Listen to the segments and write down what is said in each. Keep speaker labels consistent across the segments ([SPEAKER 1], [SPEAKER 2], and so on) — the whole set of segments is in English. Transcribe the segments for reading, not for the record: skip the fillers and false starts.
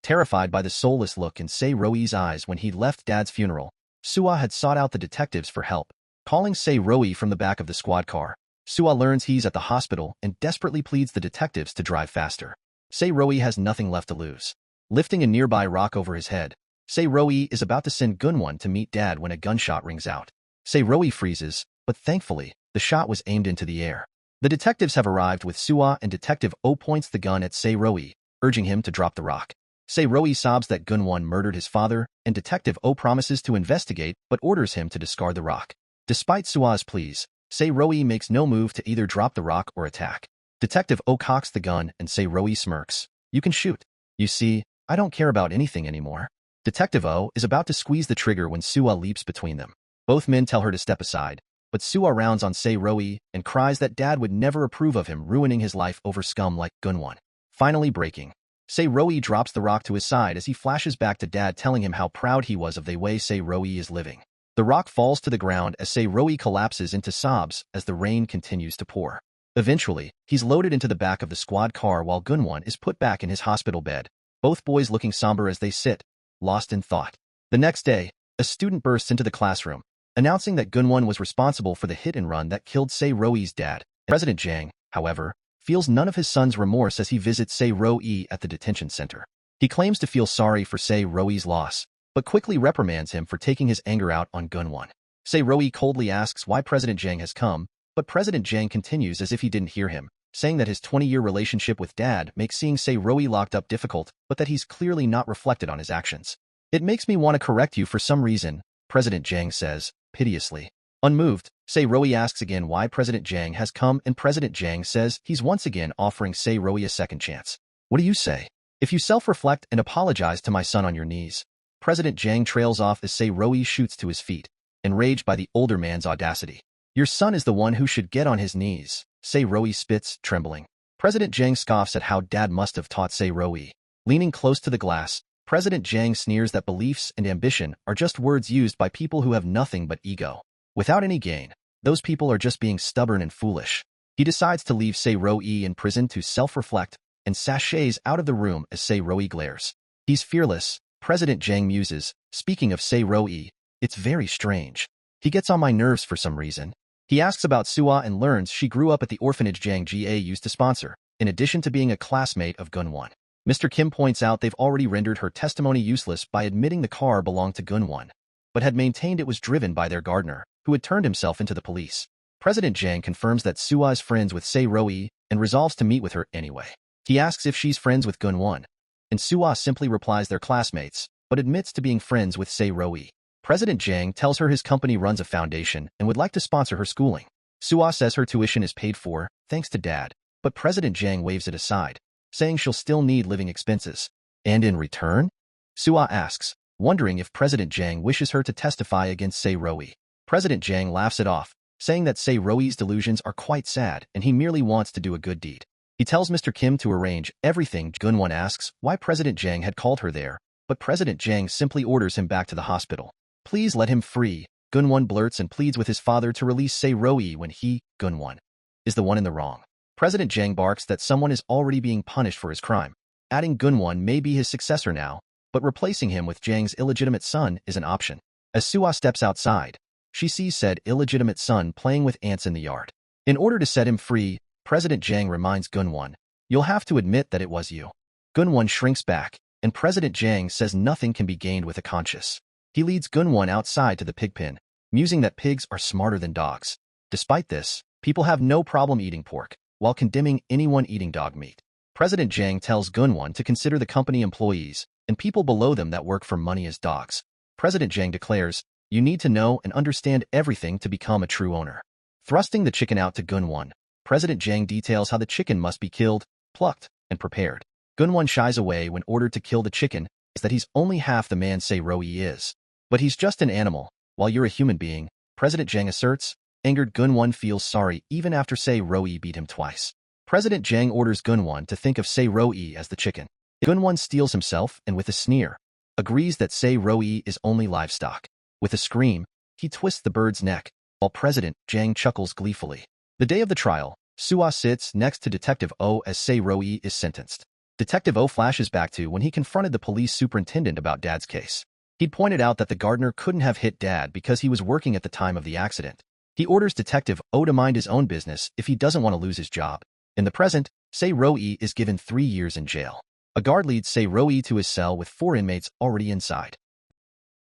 [SPEAKER 1] Terrified by the soulless look in Se-Roi's eyes when he left Dad's funeral, Sua had sought out the detectives for help. Calling Se-Roi from the back of the squad car, Sua learns he's at the hospital and desperately pleads the detectives to drive faster. Se-Roi has nothing left to lose. Lifting a nearby rock over his head, Se-Roi is about to send Gunwon to meet Dad when a gunshot rings out. Se-Roi freezes, but thankfully, the shot was aimed into the air. The detectives have arrived with Sua and Detective O points the gun at Se-Roi, urging him to drop the rock. Se-Roi sobs that Gunwon murdered his father, and Detective O promises to investigate but orders him to discard the rock. Despite Sua's pleas, Se-Roi makes no move to either drop the rock or attack. Detective O cocks the gun and Se-Roi smirks. "You can shoot. You see, I don't care about anything anymore." Detective O is about to squeeze the trigger when Sua leaps between them. Both men tell her to step aside, but Sua rounds on Se-Roi and cries that Dad would never approve of him ruining his life over scum like Gunwon. Finally breaking, Se-Roi drops the rock to his side as he flashes back to Dad telling him how proud he was of the way Se-Roi is living. The rock falls to the ground as Se-Roi collapses into sobs as the rain continues to pour. Eventually, he's loaded into the back of the squad car while Gunwon is put back in his hospital bed, both boys looking somber as they sit, lost in thought. The next day, a student bursts into the classroom, announcing that Gunwon was responsible for the hit-and-run that killed Se-Roi's dad. President Jang, however, feels none of his son's remorse as he visits Se-Roi at the detention center. He claims to feel sorry for Se-Roi's loss, but quickly reprimands him for taking his anger out on Gunwon. Se-Roi coldly asks why President Jang has come, but President Jang continues as if he didn't hear him, saying that his 20-year relationship with Dad makes seeing Se-Roi locked up difficult, but that he's clearly not reflected on his actions. "It makes me want to correct you for some reason," President Jang says, piteously. Unmoved, Se-Roi asks again why President Jang has come and President Jang says he's once again offering Se-Roi a second chance. "What do you say? If you self-reflect and apologize to my son on your knees." President Jang trails off as Se-Roi shoots to his feet, enraged by the older man's audacity. "Your son is the one who should get on his knees," Se-Roi spits, trembling. President Jang scoffs at how Dad must have taught Se-Roi. Leaning close to the glass, President Jang sneers that beliefs and ambition are just words used by people who have nothing but ego. Without any gain, those people are just being stubborn and foolish. He decides to leave Se-Roi in prison to self-reflect and sachets out of the room as Se-Roi glares. "He's fearless," President Jang muses, speaking of Se-Roi. "It's very strange. He gets on my nerves for some reason." He asks about Sua and learns she grew up at the orphanage Jang Ga used to sponsor, in addition to being a classmate of Gunwon. Mr. Kim points out they've already rendered her testimony useless by admitting the car belonged to Gunwon, but had maintained it was driven by their gardener, who had turned himself into the police. President Jang confirms that Sua is friends with Se-Roi and resolves to meet with her anyway. He asks if she's friends with Gunwon, and Sua simply replies they're classmates, but admits to being friends with Se-Roi. President Jang tells her his company runs a foundation and would like to sponsor her schooling. Sua says her tuition is paid for, thanks to Dad, but President Jang waves it aside, saying she'll still need living expenses. "And in return?" Sua asks, wondering if President Jang wishes her to testify against Se-Roi. President Jang laughs it off, saying that Se-Roi's delusions are quite sad and he merely wants to do a good deed. He tells Mr. Kim to arrange everything. Gunwon asks why President Jang had called her there, but President Jang simply orders him back to the hospital. "Please let him free," Gunwon blurts and pleads with his father to release Se-Roi when he, Gunwon, is the one in the wrong. President Jang barks that someone is already being punished for his crime, adding Gunwon may be his successor now, but replacing him with Jang's illegitimate son is an option. As Sua steps outside, she sees said illegitimate son playing with ants in the yard. In order to set him free, President Jang reminds Gunwon, "You'll have to admit that it was you." Gunwon shrinks back, and President Jang says nothing can be gained with a conscience. He leads Gunwon outside to the pig pen, musing that pigs are smarter than dogs. Despite this, people have no problem eating pork, while condemning anyone eating dog meat. President Jang tells Gunwon to consider the company employees and people below them that work for money as dogs. President Jang declares, "You need to know and understand everything to become a true owner." Thrusting the chicken out to Gunwon, President Jang details how the chicken must be killed, plucked, and prepared. Gunwon shies away when ordered to kill the chicken, is that he's only half the man Se-Roi is. "But he's just an animal, while you're a human being," President Jang asserts. Angered Gunwon feels sorry even after Se-Roi beat him twice. President Jang orders Gunwon to think of Se-Roi as the chicken. Gunwon steels himself and with a sneer, agrees that Se-Roi is only livestock. With a scream, he twists the bird's neck, while President Jang chuckles gleefully. The day of the trial, Sua sits next to Detective O as Se-Roi is sentenced. Detective O flashes back to when he confronted the police superintendent about Dad's case. He'd pointed out that the gardener couldn't have hit Dad because he was working at the time of the accident. He orders Detective O to mind his own business if he doesn't want to lose his job. In the present, Se-Roi is given 3 years in jail. A guard leads Se-Roi to his cell with 4 inmates already inside.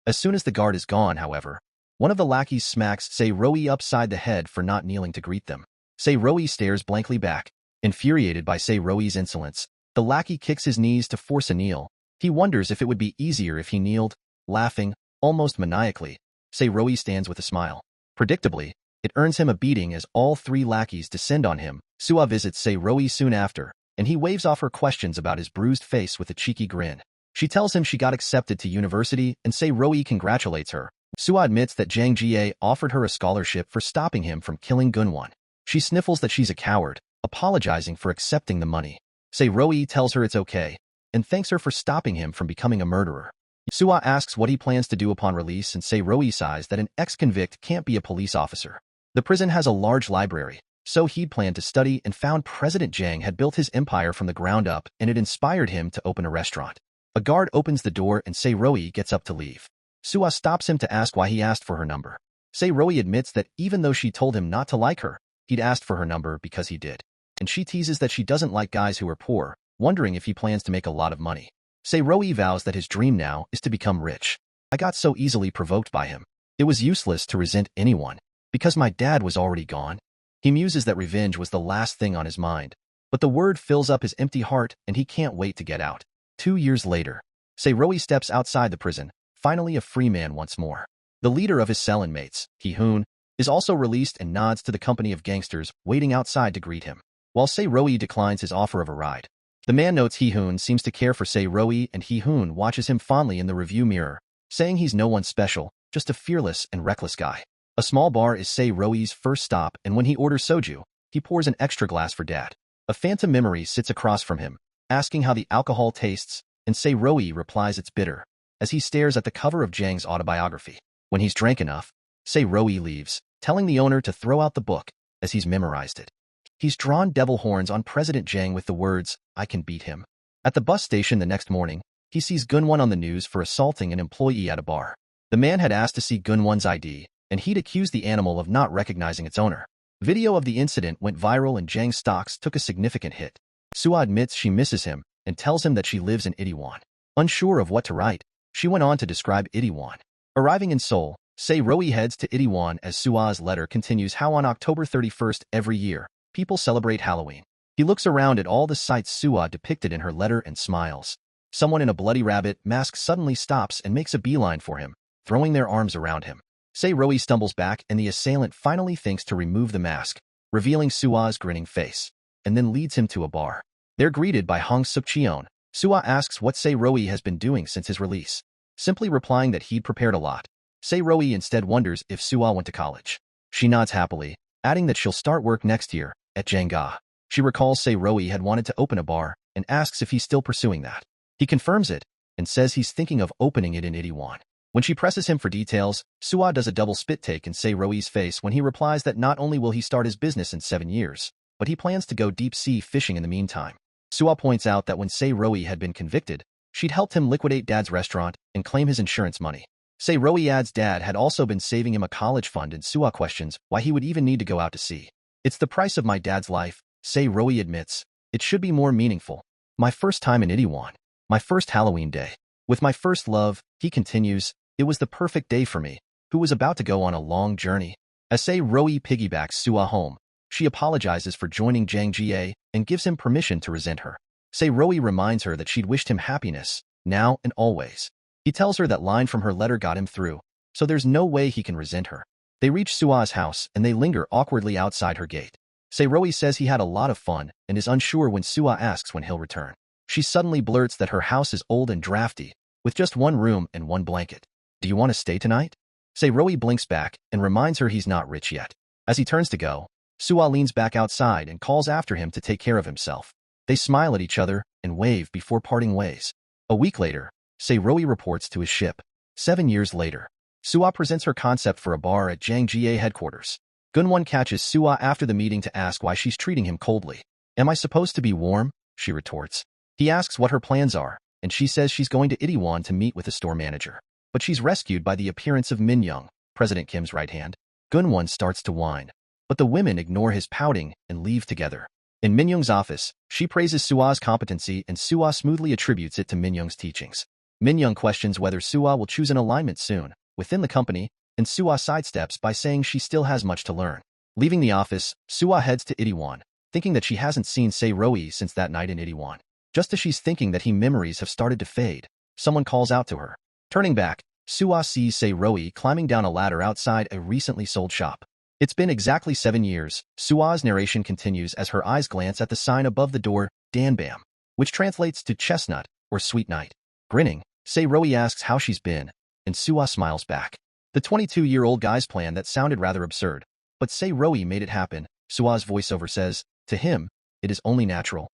[SPEAKER 1] As soon as the guard is gone, however, one of the lackeys smacks Se-Roi upside the head for not kneeling to greet them. Se-Roi stares blankly back. Infuriated by Se-Roi's insolence, the lackey kicks his knees to force a kneel. He wonders if it would be easier if he kneeled. Laughing, almost maniacally, Se-Roi stands with a smile. Predictably, it earns him a beating as all 3 lackeys descend on him. Suwa visits Se-Roi soon after, and he waves off her questions about his bruised face with a cheeky grin. She tells him she got accepted to university, and Se-Roi congratulates her. Suwa admits that Jang Jie offered her a scholarship for stopping him from killing Gunwon. She sniffles that she's a coward, apologizing for accepting the money. Se-Roi tells her it's okay, and thanks her for stopping him from becoming a murderer. Suwa asks what he plans to do upon release, and Se-Roi sighs that an ex-convict can't be a police officer. The prison has a large library, so he'd planned to study and found President Jang had built his empire from the ground up, and it inspired him to open a restaurant. A guard opens the door and Se-Roi gets up to leave. Suwa stops him to ask why he asked for her number. Se-Roi admits that even though she told him not to like her, he'd asked for her number because he did. And she teases that she doesn't like guys who are poor, wondering if he plans to make a lot of money. Se-Roi vows that his dream now is to become rich. I got so easily provoked by him. It was useless to resent anyone, because my dad was already gone. He muses that revenge was the last thing on his mind, but the word fills up his empty heart and he can't wait to get out. 2 years later, Se-Roi steps outside the prison, finally a free man once more. The leader of his cell inmates, Hee-hoon, is also released and nods to the company of gangsters waiting outside to greet him, while Se-Roi declines his offer of a ride. The man notes Hee-hoon seems to care for Se-Roi, and Hee-hoon watches him fondly in the review mirror, saying he's no one special, just a fearless and reckless guy. A small bar is Se-Roi's first stop, and when he orders soju, he pours an extra glass for Dad. A phantom memory sits across from him, asking how the alcohol tastes, and Se-Roi replies it's bitter, as he stares at the cover of Jang's autobiography. When he's drank enough, Se-Roi leaves, telling the owner to throw out the book, as he's memorized it. He's drawn devil horns on President Jang with the words, "I can beat him." At the bus station the next morning, he sees Gunwon on the news for assaulting an employee at a bar. The man had asked to see Gunwon's ID, and he'd accused the animal of not recognizing its owner. Video of the incident went viral and Jang's stocks took a significant hit. Suwa admits she misses him and tells him that she lives in Itaewon. Unsure of what to write, she went on to describe Itaewon. Arriving in Seoul, Se-Roi heads to Itaewon as Suwa's letter continues how on October 31st every year, people celebrate Halloween. He looks around at all the sights Suwa depicted in her letter and smiles. Someone in a bloody rabbit mask suddenly stops and makes a beeline for him, throwing their arms around him. Se-Roi stumbles back and the assailant finally thinks to remove the mask, revealing Suwa's grinning face, and then leads him to a bar. They're greeted by Hong Suk-cheon. Suwa asks what Se-Roi has been doing since his release, simply replying that he'd prepared a lot. Se-Roi instead wonders if Suwa went to college. She nods happily, adding that she'll start work next year, at Jangga. She recalls Se-Roi had wanted to open a bar, and asks if he's still pursuing that. He confirms it, and says he's thinking of opening it in Itaewon. When she presses him for details, Suwa does a double spit take in Se-Roi's face when he replies that not only will he start his business in 7 years, but he plans to go deep-sea fishing in the meantime. Suwa points out that when Se-Roi had been convicted, she'd helped him liquidate Dad's restaurant and claim his insurance money. Se-Roi adds Dad had also been saving him a college fund, and Suwa questions why he would even need to go out to sea. "It's the price of my dad's life," Se-Roi admits. "It should be more meaningful. My first time in Itaewon. My first Halloween day. With my first love," he continues, "it was the perfect day for me, who was about to go on a long journey." As Se-Roi piggybacks Suwa home, she apologizes for joining Jang Jie and gives him permission to resent her. Se-Roi reminds her that she'd wished him happiness, now and always. He tells her that line from her letter got him through, so there's no way he can resent her. They reach Suwa's house and they linger awkwardly outside her gate. Se-Roi says he had a lot of fun and is unsure when Suwa asks when he'll return. She suddenly blurts that her house is old and drafty, with just one room and one blanket. "Do you want to stay tonight?" Se-Roi blinks back and reminds her he's not rich yet. As he turns to go, Suwa leans back outside and calls after him to take care of himself. They smile at each other and wave before parting ways. A week later, Se-Roi reports to his ship. 7 years later, Suwa presents her concept for a bar at Jang Jie headquarters. Gunwon catches Suwa after the meeting to ask why she's treating him coldly. "Am I supposed to be warm?" she retorts. He asks what her plans are, and she says she's going to Itaewon to meet with the store manager. But she's rescued by the appearance of Minyoung, President Kim's right hand. Gunwon starts to whine, but the women ignore his pouting and leave together. In Minyoung's office, she praises Sua's competency and Sua smoothly attributes it to Minyoung's teachings. Minyoung questions whether Sua will choose an alignment soon within the company, and Sua sidesteps by saying she still has much to learn. Leaving the office, Sua heads to Itaewon, thinking that she hasn't seen Se-Roi since that night in Itaewon. Just as she's thinking that her memories have started to fade, someone calls out to her. Turning back, Sua sees Se-Roi climbing down a ladder outside a recently sold shop. It's been exactly 7 years. Sua's narration continues as her eyes glance at the sign above the door, Danbam, which translates to chestnut or sweet night. Grinning, Se-Roi asks how she's been, and Sua smiles back. The 22-year-old guy's plan that sounded rather absurd, but Se-Roi made it happen. Sua's voiceover says, to him, it is only natural.